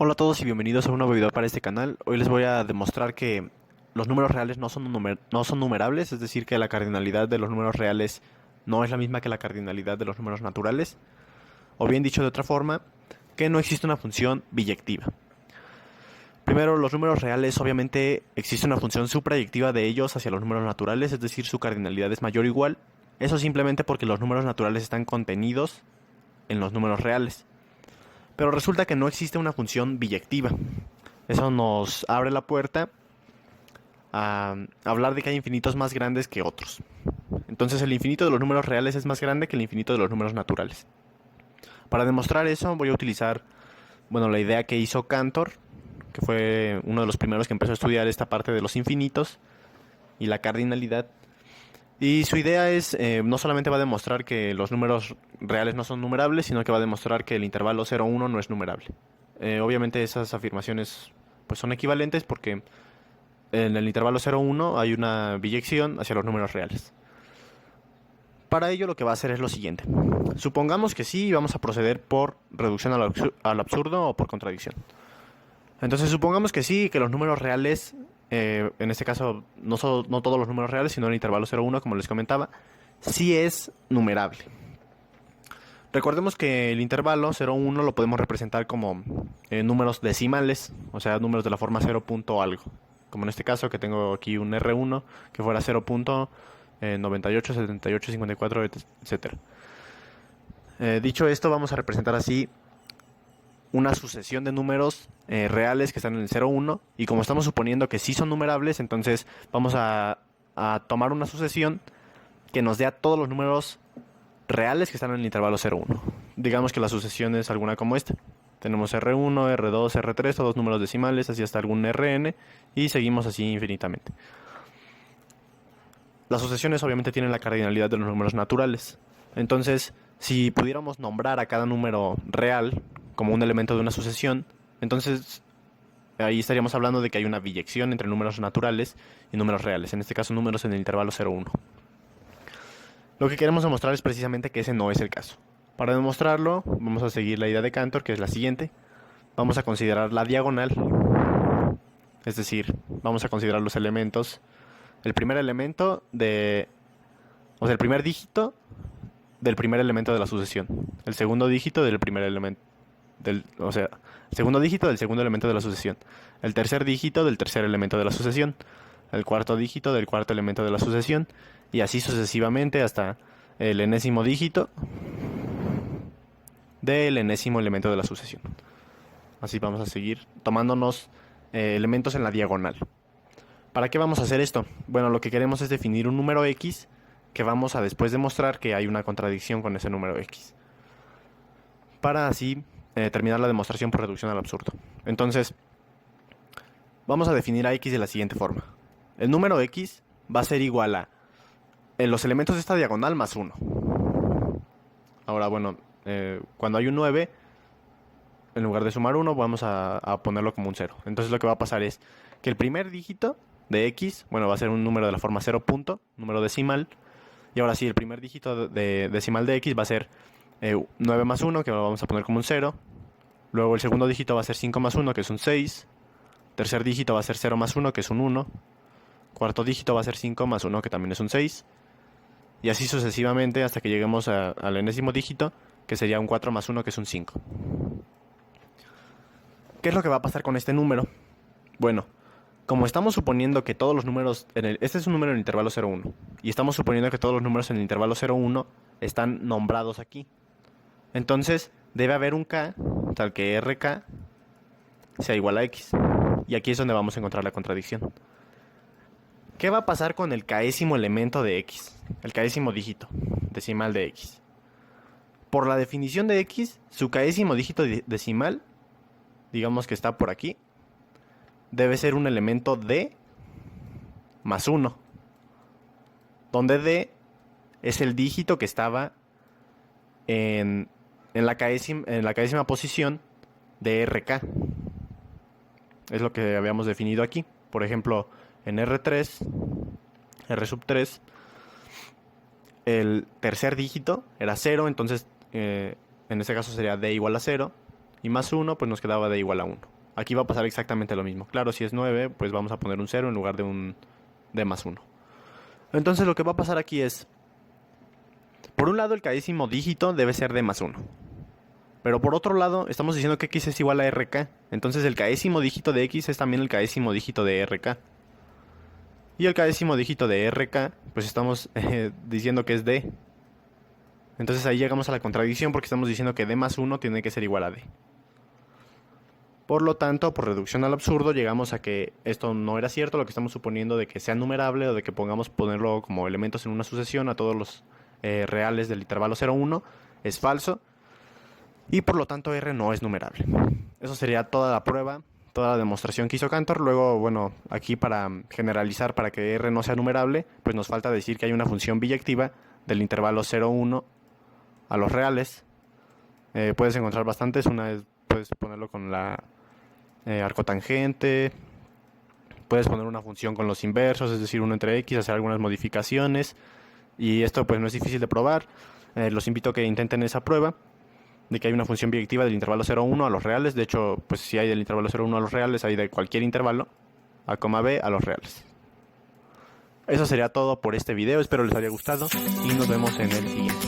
Hola a todos y bienvenidos a un nuevo video para este canal. Hoy les voy a demostrar que los números reales no son numerables, es decir, que la cardinalidad de los números reales no es la misma que la cardinalidad de los números naturales. O bien dicho de otra forma, que no existe una función biyectiva. Primero, los números reales obviamente existe una función suprayectiva de ellos hacia los números naturales, es decir, su cardinalidad es mayor o igual. Eso simplemente porque los números naturales están contenidos en los números reales. Pero resulta que no existe una función biyectiva. Eso nos abre la puerta a hablar de que hay infinitos más grandes que otros. Entonces el infinito de los números reales es más grande que el infinito de los números naturales. Para demostrar eso voy a utilizar, la idea que hizo Cantor, que fue uno de los primeros que empezó a estudiar esta parte de los infinitos y la cardinalidad. Y su idea es, no solamente va a demostrar que los números reales no son numerables, sino que va a demostrar que el intervalo 0,1 no es numerable. Obviamente esas afirmaciones pues son equivalentes porque en el intervalo 0,1 hay una biyección hacia los números reales. Para ello lo que va a hacer es lo siguiente. Supongamos que sí, vamos a proceder por reducción al absurdo o por contradicción. Entonces supongamos que sí, que los números reales, en este caso no todos los números reales, sino el intervalo 0,1, como les comentaba, sí es numerable. Recordemos que el intervalo 0,1 lo podemos representar como números decimales, o sea, números de la forma 0 punto algo. Como en este caso que tengo aquí un R1 que fuera 0.98, 78, 54, etc. Dicho esto, vamos a representar así una sucesión de números reales que están en el 0,1, y como estamos suponiendo que sí son numerables, entonces vamos a tomar una sucesión que nos dé a todos los números reales que están en el intervalo 0,1. Digamos que la sucesión es alguna como esta. Tenemos R1, R2, R3, todos números decimales, así hasta algún Rn, y seguimos así infinitamente. Las sucesiones obviamente tienen la cardinalidad de los números naturales. Entonces, si pudiéramos nombrar a cada número real como un elemento de una sucesión, entonces ahí estaríamos hablando de que hay una biyección entre números naturales y números reales, en este caso números en el intervalo 0,1. Lo que queremos demostrar es precisamente que ese no es el caso. Para demostrarlo, vamos a seguir la idea de Cantor, que es la siguiente. Vamos a considerar la diagonal, es decir, vamos a considerar los elementos, el primer elemento el primer dígito del primer elemento de la sucesión, el segundo dígito del primer elemento, el segundo dígito del segundo elemento de la sucesión, el tercer dígito del tercer elemento de la sucesión, el cuarto dígito del cuarto elemento de la sucesión, y así sucesivamente hasta el enésimo dígito del enésimo elemento de la sucesión. Así vamos a seguir tomándonos elementos en la diagonal. ¿Para qué vamos a hacer esto? Bueno, lo que queremos es definir un número x que vamos a después demostrar que hay una contradicción con ese número x, para así terminar la demostración por reducción al absurdo. Entonces, vamos a definir a x de la siguiente forma. El número x va a ser igual a los elementos de esta diagonal más 1. Ahora, cuando hay un 9, en lugar de sumar 1, vamos a ponerlo como un 0. Entonces lo que va a pasar es que el primer dígito de x, va a ser un número de la forma 0 punto, número decimal. Y ahora sí, el primer dígito de decimal de x va a ser 9 más 1, que lo vamos a poner como un 0. Luego el segundo dígito va a ser 5 más 1, que es un 6. Tercer dígito va a ser 0 más 1, que es un 1. Cuarto dígito va a ser 5 más 1, que también es un 6. Y así sucesivamente hasta que lleguemos al enésimo dígito, que sería un 4 más 1, que es un 5. ¿Qué es lo que va a pasar con este número? Bueno, como estamos suponiendo que todos los números, este es un número en el intervalo 0,1, y estamos suponiendo que todos los números en el intervalo 0,1 están nombrados aquí. Entonces, debe haber un k, tal que rk sea igual a x. Y aquí es donde vamos a encontrar la contradicción. ¿Qué va a pasar con el késimo elemento de x? El késimo dígito decimal de x. Por la definición de x, su késimo dígito decimal, digamos que está por aquí, debe ser un elemento d más 1, donde d es el dígito que estaba en la késima posición de rk. Es lo que habíamos definido aquí. Por ejemplo, en R3, R sub 3, el tercer dígito era 0, entonces en este caso sería d igual a 0. y más 1, pues nos quedaba d igual a 1. Aquí va a pasar exactamente lo mismo. Claro, si es 9, pues vamos a poner un 0 en lugar de un d más 1. Entonces lo que va a pasar aquí es, por un lado el k'ésimo dígito debe ser d más 1. Pero por otro lado, estamos diciendo que x es igual a rk. Entonces el k'ésimo dígito de x es también el k'ésimo dígito de rk. Y el k'ésimo dígito de rk, pues estamos diciendo que es d. Entonces ahí llegamos a la contradicción porque estamos diciendo que d más 1 tiene que ser igual a d. Por lo tanto, por reducción al absurdo, llegamos a que esto no era cierto, lo que estamos suponiendo de que sea numerable o de que pongamos ponerlo como elementos en una sucesión a todos los reales del intervalo 0, 1, es falso. Y por lo tanto R no es numerable. Eso sería toda la prueba, toda la demostración que hizo Cantor. Luego, bueno, aquí para generalizar, para que R no sea numerable, pues nos falta decir que hay una función biyectiva del intervalo 0, 1 a los reales. Puedes encontrar bastantes. Una es, puedes ponerlo con la arcotangente. Puedes poner una función con los inversos, es decir, 1 entre x, hacer algunas modificaciones. Y esto pues no es difícil de probar. Los invito a que intenten esa prueba de que hay una función biyectiva del intervalo 0, 1 a los reales. De hecho, pues si hay del intervalo 0, 1 a los reales, hay de cualquier intervalo, a, b a los reales. Eso sería todo por este video, espero les haya gustado y nos vemos en el siguiente.